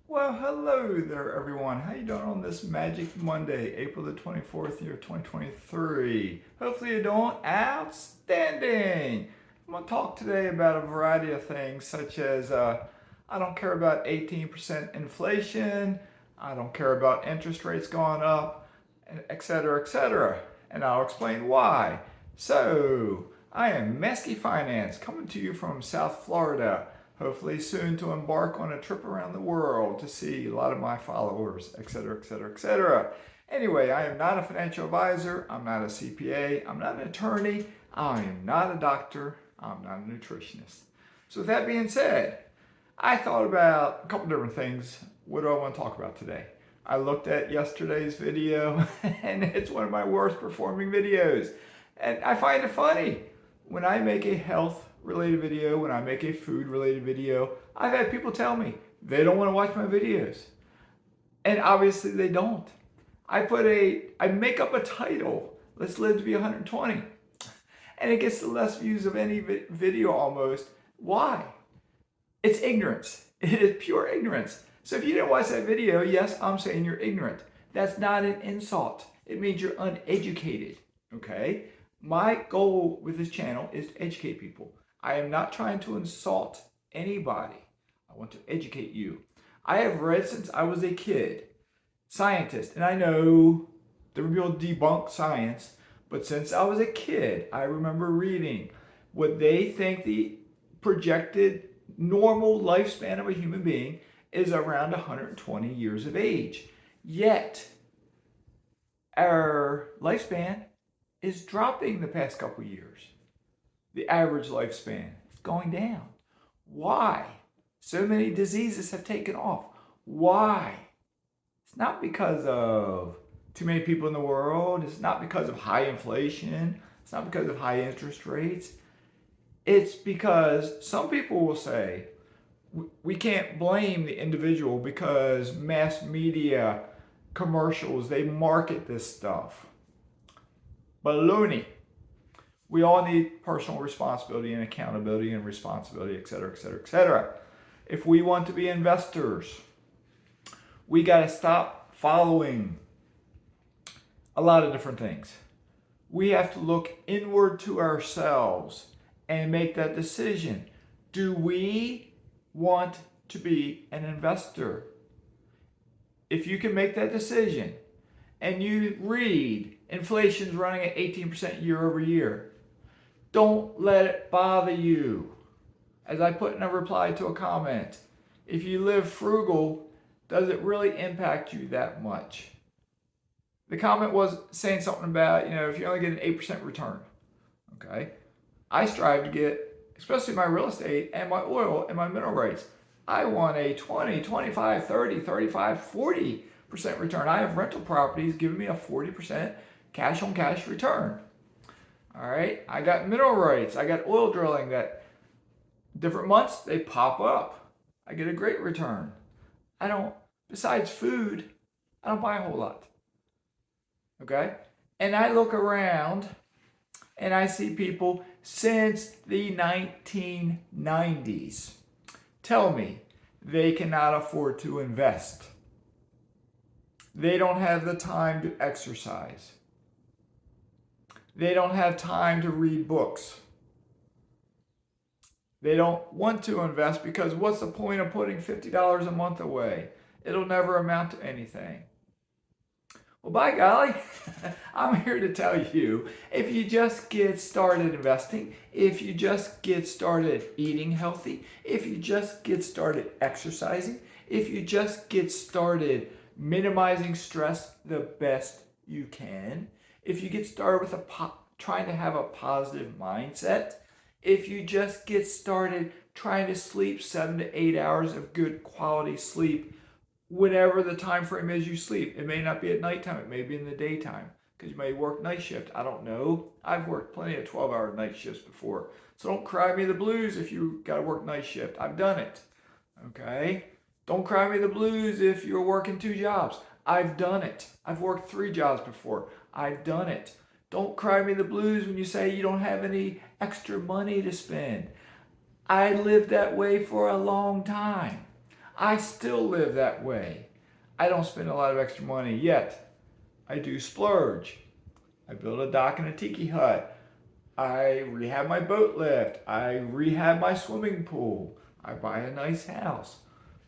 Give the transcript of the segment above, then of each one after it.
Well, hello there, everyone. How you doing on this Magic Monday, April the 24th, year 2023? Hopefully you're doing outstanding. I'm going to talk today about a variety of things, such as I don't care about 18% inflation, I don't care about interest rates going up, etc., etc. And I'll explain why. So, I am Mazske Finance, coming to you from South Florida, hopefully soon to embark on a trip around the world to see a lot of my followers, etc., etc., etc. Anyway, I am not a financial advisor, I'm not a CPA, I'm not an attorney, I am not a doctor, I'm not a nutritionist. So with that being said, I thought about a couple different things. What do I want to talk about today? I looked at yesterday's video and it's one of my worst performing videos. And I find it funny. When I make a health related video, when I make a food related video, I've had people tell me they don't want to watch my videos. And obviously they don't. I make up a title, let's live to be 120. And it gets the less views of any video almost. Why? It's ignorance. It is pure ignorance. So if you didn't watch that video, yes, I'm saying you're ignorant. That's not an insult. It means you're uneducated. Okay? My goal with this channel is to educate people. I am not trying to insult anybody. I want to educate you. I have read since I was a kid, scientists, and I know the real debunk science, but since I was a kid, I remember reading what they think the projected normal lifespan of a human being is around 120 years of age. Yet, our lifespan is dropping the past couple years. The average lifespan is going down. Why? So many diseases have taken off. Why? It's not because of too many people in the world. It's not because of high inflation. It's not because of high interest rates. It's because some people will say, we can't blame the individual because mass media commercials, they market this stuff. Baloney. We all need personal responsibility and accountability and responsibility, etc., etc., etc. If we want to be investors, we got to stop following a lot of different things. We have to look inward to ourselves and make that decision. Do we want to be an investor? If you can make that decision and you read inflation's running at 18% year over year, don't let it bother you. As I put in a reply to a comment, if you live frugal, does it really impact you that much? The comment was saying something about, if you only get an 8% return, okay? I strive to get, especially my real estate and my oil and my mineral rights, I want a 20, 25, 30, 35, 40% return. I have rental properties giving me a 40% cash on cash return. All right, I got mineral rights. I got oil drilling that different months they pop up. I get a great return. Besides food, I don't buy a whole lot. Okay? And I look around and I see people since the 1990s tell me they cannot afford to invest. They don't have the time to exercise. They don't have time to read books. They don't want to invest because what's the point of putting $50 a month away? It'll never amount to anything. Well, by golly, I'm here to tell you, if you just get started investing, if you just get started eating healthy, if you just get started exercising, if you just get started minimizing stress the best you can, if you get started with trying to have a positive mindset, if you just get started trying to sleep 7 to 8 hours of good quality sleep, whenever the time frame is you sleep. It may not be at nighttime, it may be in the daytime, because you may work night shift. I don't know. I've worked plenty of 12-hour night shifts before. So don't cry me the blues if you got to work night shift. I've done it. Okay? Don't cry me the blues if you're working 2 jobs. I've done it. I've worked 3 jobs before. I've done it. Don't cry me the blues when you say you don't have any extra money to spend. I lived that way for a long time. I still live that way. I don't spend a lot of extra money yet. I do splurge. I build a dock and a tiki hut. I rehab my boat lift. I rehab my swimming pool. I buy a nice house.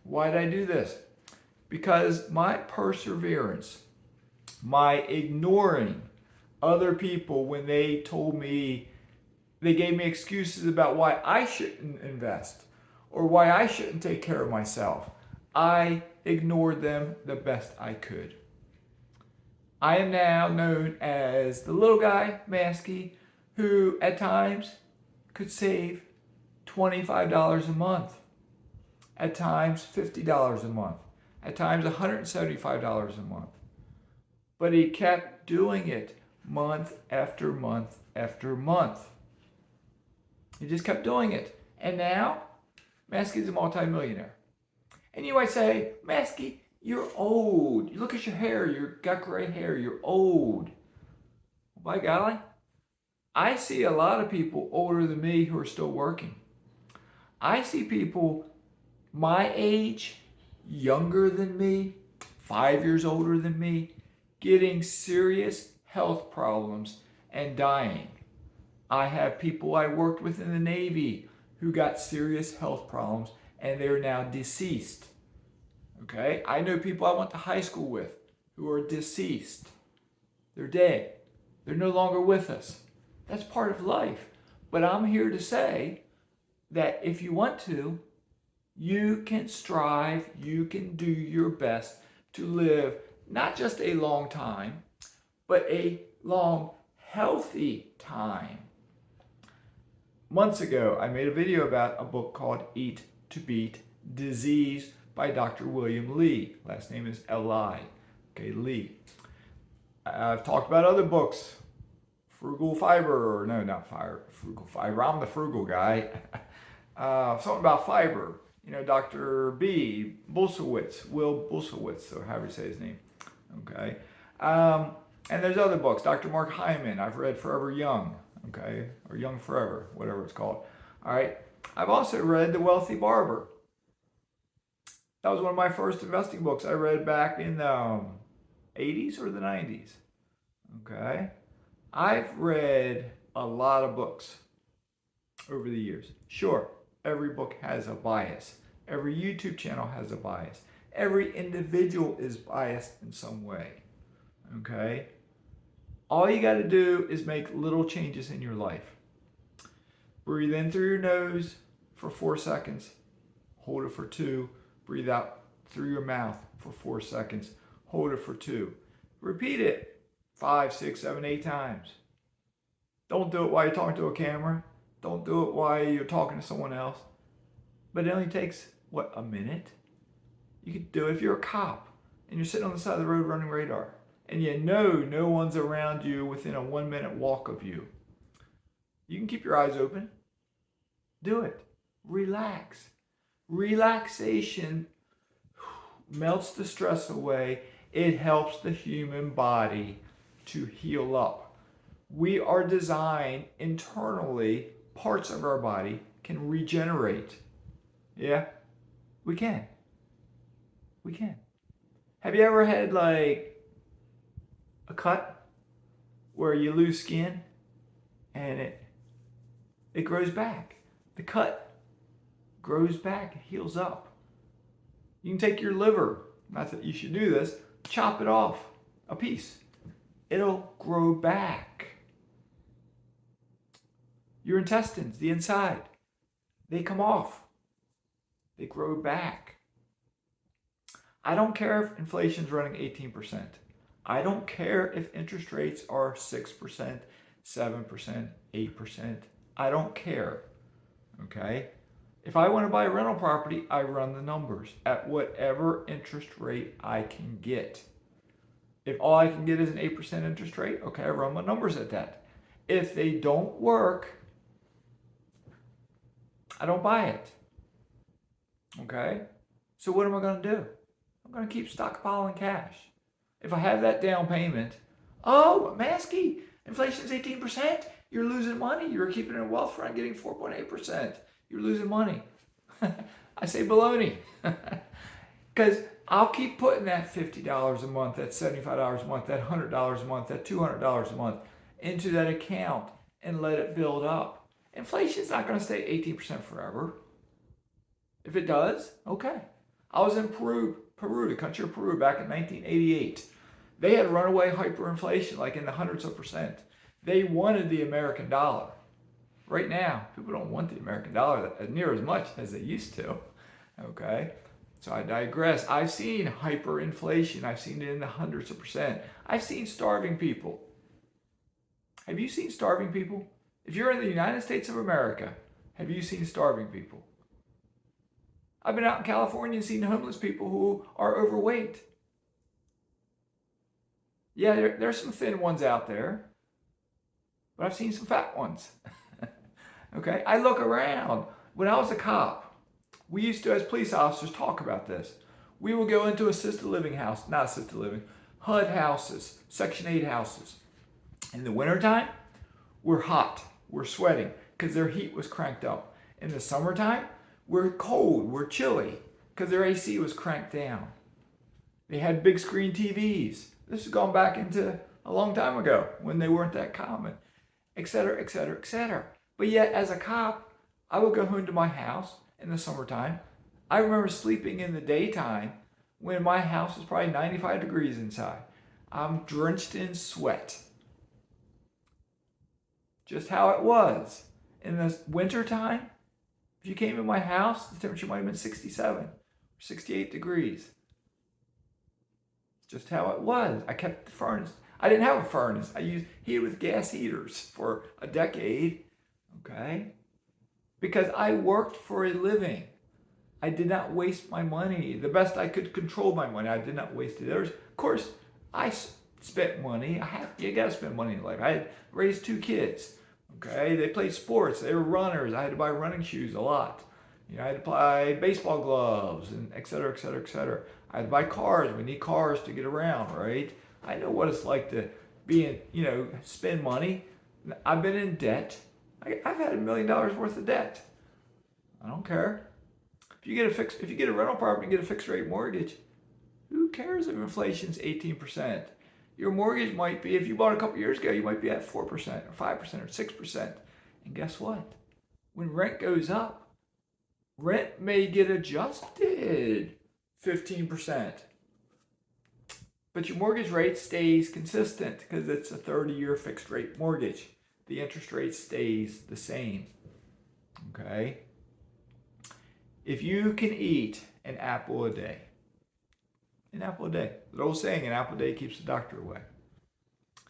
Why did I do this? Because my perseverance, my ignoring other people when they told me, they gave me excuses about why I shouldn't invest or why I shouldn't take care of myself, I ignored them the best I could. I am now known as the little guy, Mazske, who at times could save $25 a month, at times $50 a month, at times $175 a month. But he kept doing it month after month after month. He just kept doing it. And now, Mazske is a multimillionaire. And you might say, Mazske, you're old. You look at your hair. You've got gray hair. You're old. By golly, I see a lot of people older than me who are still working. I see people my age, younger than me, 5 years older than me, getting serious health problems and dying. I have people I worked with in the Navy who got serious health problems and they're now deceased. Okay? I know people I went to high school with who are deceased. They're dead. They're no longer with us. That's part of life. But I'm here to say that if you want to, you can strive, you can do your best to live not just a long time, but a long, healthy time. Months ago, I made a video about a book called Eat to Beat Disease by Dr. William Li. Last name is L-I. Okay, Li. I've talked about other books. Frugal Fiber, or no, not Fire, Frugal Fiber. I'm the frugal guy. Something about fiber. You know, Dr. B. Bulsiewicz, Will Bulsiewicz, or however you say his name. Okay. And there's other books. Dr. Mark Hyman, I've read Forever Young. Okay. Or Young Forever, whatever it's called. All right. I've also read The Wealthy Barber. That was one of my first investing books I read back in the 80s or the 90s. Okay. I've read a lot of books over the years. Sure, every book has a bias. Every YouTube channel has a bias. Every individual is biased in some way. Okay? All you got to do is make little changes in your life. Breathe in through your nose for 4 seconds. Hold it for 2. Breathe out through your mouth for 4 seconds. Hold it for 2. Repeat it 5, 6, 7, 8 times. Don't do it while you're talking to a camera. Don't do it while you're talking to someone else. But it only takes, what, a minute? You could do it if you're a cop and you're sitting on the side of the road running radar and you know no one's around you within a 1-minute walk of you. You can keep your eyes open. Do it. Relax. Relaxation melts the stress away. It helps the human body to heal up. We are designed internally, parts of our body can regenerate. Yeah, we can. We can. Have you ever had like a cut where you lose skin and it grows back? The cut grows back, it heals up. You can take your liver, not that you should do this, chop it off a piece. It'll grow back. Your intestines, the inside, they come off. They grow back. I don't care if inflation's running 18%. I don't care if interest rates are 6%, 7%, 8%. I don't care. Okay? If I want to buy a rental property, I run the numbers at whatever interest rate I can get. If all I can get is an 8% interest rate, okay, I run my numbers at that. If they don't work, I don't buy it. Okay? So what am I going to do? I'm going to keep stockpiling cash. If I have that down payment, oh, Mazske, inflation's 18%. You're losing money. You're keeping it in wealth fund getting 4.8%. You're losing money. I say baloney. Because I'll keep putting that $50 a month, that $75 a month, that $100 a month, that $200 a month into that account and let it build up. Inflation's not going to stay 18% forever. If it does, okay. I was in Peru, the country of Peru, back in 1988. They had runaway hyperinflation, like in the hundreds of percent. They wanted the American dollar. Right now, people don't want the American dollar near as much as they used to. Okay? So I digress. I've seen hyperinflation. I've seen it in the hundreds of percent. I've seen starving people. Have you seen starving people? If you're in the United States of America, have you seen starving people? I've been out in California and seen homeless people who are overweight. Yeah, there's some thin ones out there, but I've seen some fat ones. Okay, I look around. When I was a cop, we used to, as police officers, talk about this. We would go into assisted living house, not assisted living, HUD houses, Section 8 houses. In the wintertime, we're hot, we're sweating, because their heat was cranked up. In the summertime, we're cold, we're chilly, because their AC was cranked down. They had big screen TVs. This is going back into a long time ago when they weren't that common, etc., etc., etc. But yet, as a cop, I would go home to my house in the summertime. I remember sleeping in the daytime when my house was probably 95 degrees inside. I'm drenched in sweat. Just how it was. In the wintertime, if you came in my house, the temperature might have been 67 or 68 degrees. Just how it was. I kept the furnace. I didn't have a furnace. I used heated with gas heaters for a decade. Okay? Because I worked for a living. I did not waste my money. The best I could control my money. I did not waste it. Of course, I spent money. You got to spend money in life. I had raised 2 kids. Okay? They played sports. They were runners. I had to buy running shoes a lot. I had to buy baseball gloves and et cetera, et cetera, et cetera. I had to buy cars. We need cars to get around, right? I know what it's like to be in, spend money. I've been in debt. I've had $1 million worth of debt. I don't care. If you get a rental property and get a fixed rate mortgage, who cares if inflation's 18%? Your mortgage might be, if you bought a couple years ago, you might be at 4% or 5% or 6%. And guess what? When rent goes up, rent may get adjusted 15%. But your mortgage rate stays consistent because it's a 30-year fixed rate mortgage. The interest rate stays the same. Okay? If you can eat an apple a day, the old saying, an apple a day keeps the doctor away.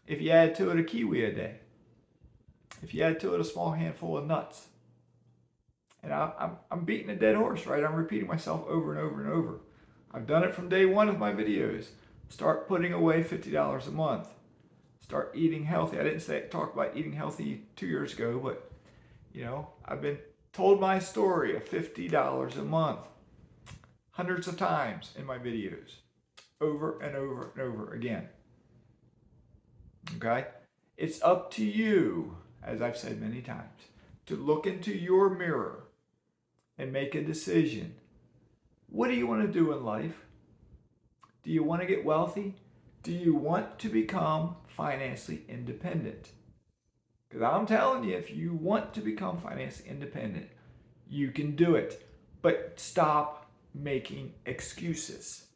If you add to it a kiwi a day, if you add to it a small handful of nuts, and I'm beating a dead horse, right? I'm repeating myself over and over and over. I've done it from day one of my videos. Start putting away $50 a month. Start eating healthy. I didn't talk about eating healthy 2 years ago, but I've been told my story of $50 a month hundreds of times in my videos, over and over and over again. Okay? It's up to you, as I've said many times, to look into your mirror and make a decision. What do you want to do in life? Do you want to get wealthy? Do you want to become financially independent? Because I'm telling you, if you want to become financially independent, you can do it. But stop making excuses.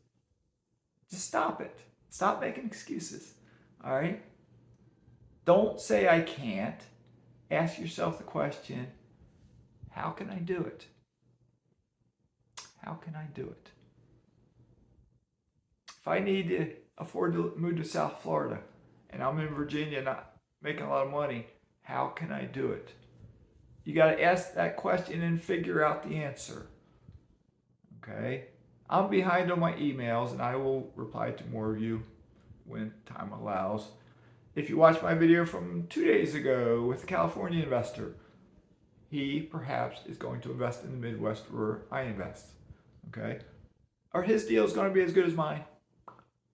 Just stop it. Stop making excuses. All right? Don't say I can't. Ask yourself the question, how can I do it? How can I do it? If I need to afford to move to South Florida and I'm in Virginia not making a lot of money, how can I do it? You got to ask that question and figure out the answer. Okay? I'm behind on my emails and I will reply to more of you when time allows. If you watch my video from 2 days ago with a California investor, he perhaps is going to invest in the Midwest where I invest. Okay? Or his deal is going to be as good as mine.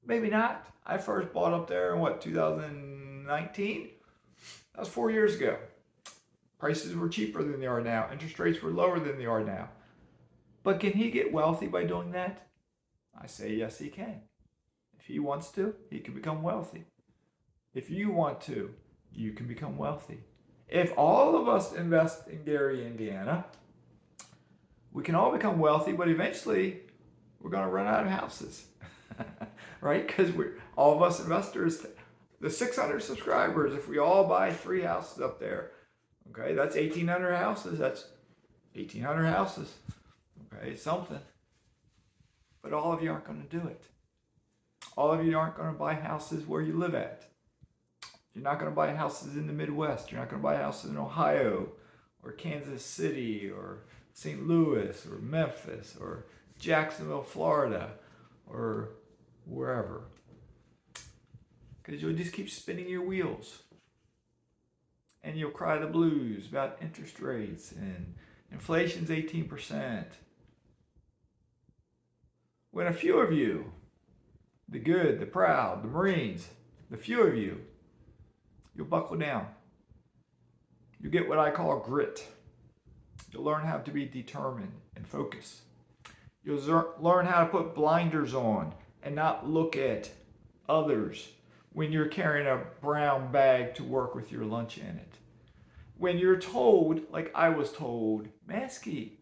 Maybe not. I first bought up there in 2019? That was 4 years ago. Prices were cheaper than they are now. Interest rates were lower than they are now. But can he get wealthy by doing that? I say yes, he can. If he wants to, he can become wealthy. If you want to, you can become wealthy. If all of us invest in Gary, Indiana, we can all become wealthy, but eventually we're going to run out of houses, right? Because all of us investors, the 600 subscribers, if we all buy 3 houses up there, okay, that's 1,800 houses. That's 1,800 houses. Okay, it's something. But all of you aren't going to do it. All of you aren't going to buy houses where you live at. You're not going to buy houses in the Midwest. You're not going to buy houses in Ohio or Kansas City or St. Louis or Memphis or Jacksonville, Florida, or wherever. Because you'll just keep spinning your wheels. And you'll cry the blues about interest rates and inflation's 18%. When a few of you, the good, the proud, the Marines, the few of you, you'll buckle down. You get what I call grit. You'll learn how to be determined and focus. You'll learn how to put blinders on and not look at others when you're carrying a brown bag to work with your lunch in it. When you're told, like I was told, Mazske,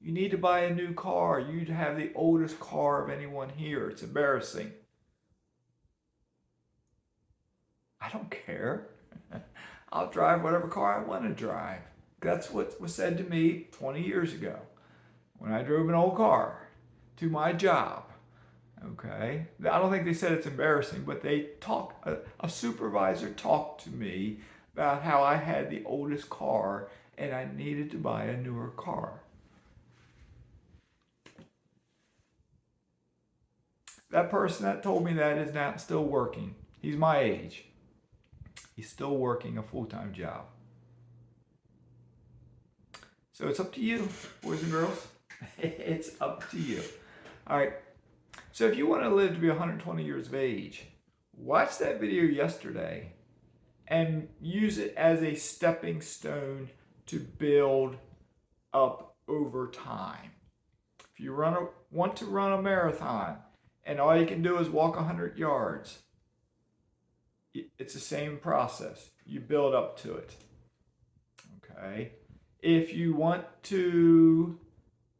you need to buy a new car. You have the oldest car of anyone here. It's embarrassing. I don't care. I'll drive whatever car I want to drive. That's what was said to me 20 years ago when I drove an old car to my job. Okay? I don't think they said it's embarrassing, but they talked, a supervisor talked to me about how I had the oldest car and I needed to buy a newer car. That person that told me that is now still working. He's my age. He's still working a full-time job. So it's up to you, boys and girls. It's up to you. All right. So if you want to live to be 120 years of age, watch that video yesterday and use it as a stepping stone to build up over time. If you want to run a marathon and all you can do is walk 100 yards, it's the same process. You build up to it. Okay? If you want to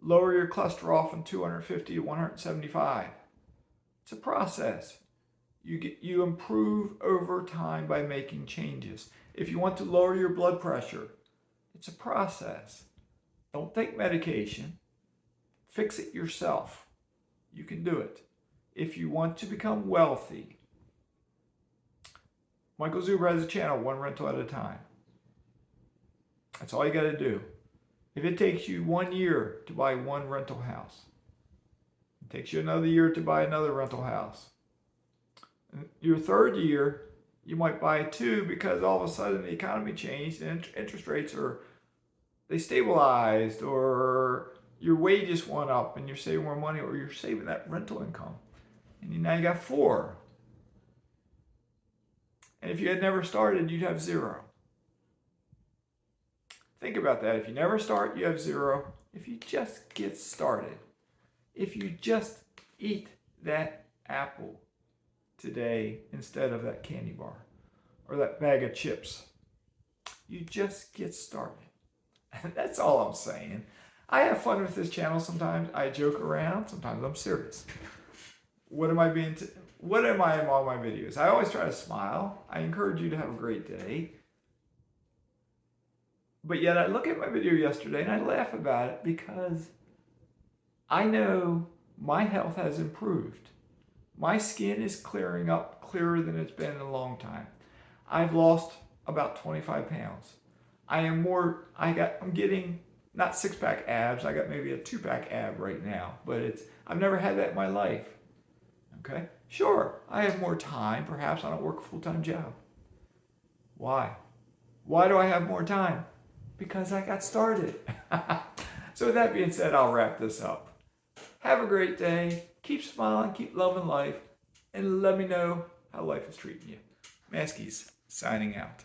lower your cholesterol from 250 to 175, it's a process. You improve over time by making changes. If you want to lower your blood pressure, it's a process. Don't take medication. Fix it yourself. You can do it. If you want to become wealthy, Michael Zuber has a channel, one rental at a time. That's all you got to do. If it takes you 1 year to buy one rental house, it takes you another year to buy another rental house. Your third year, you might buy 2 because all of a sudden the economy changed and interest rates they stabilized, or your wages went up and you're saving more money, or you're saving that rental income. And now you got 4. And if you had never started, you'd have 0. Think about that. If you never start, you have 0. If you just get started, if you just eat that apple today instead of that candy bar or that bag of chips, you just get started. That's all I'm saying. I have fun with this channel sometimes. I joke around. Sometimes I'm serious. What am I in all my videos? I always try to smile. I encourage you to have a great day. But yet I look at my video yesterday and I laugh about it because I know my health has improved. My skin is clearing up clearer than it's been in a long time. I've lost about 25 pounds. I'm getting not 6-pack abs. I got maybe a 2-pack ab right now, but I've never had that in my life. Okay? Sure, I have more time. Perhaps I don't work a full-time job. Why? Why do I have more time? Because I got started. So with that being said, I'll wrap this up. Have a great day. Keep smiling, keep loving life, and let me know how life is treating you. Mazke's signing out.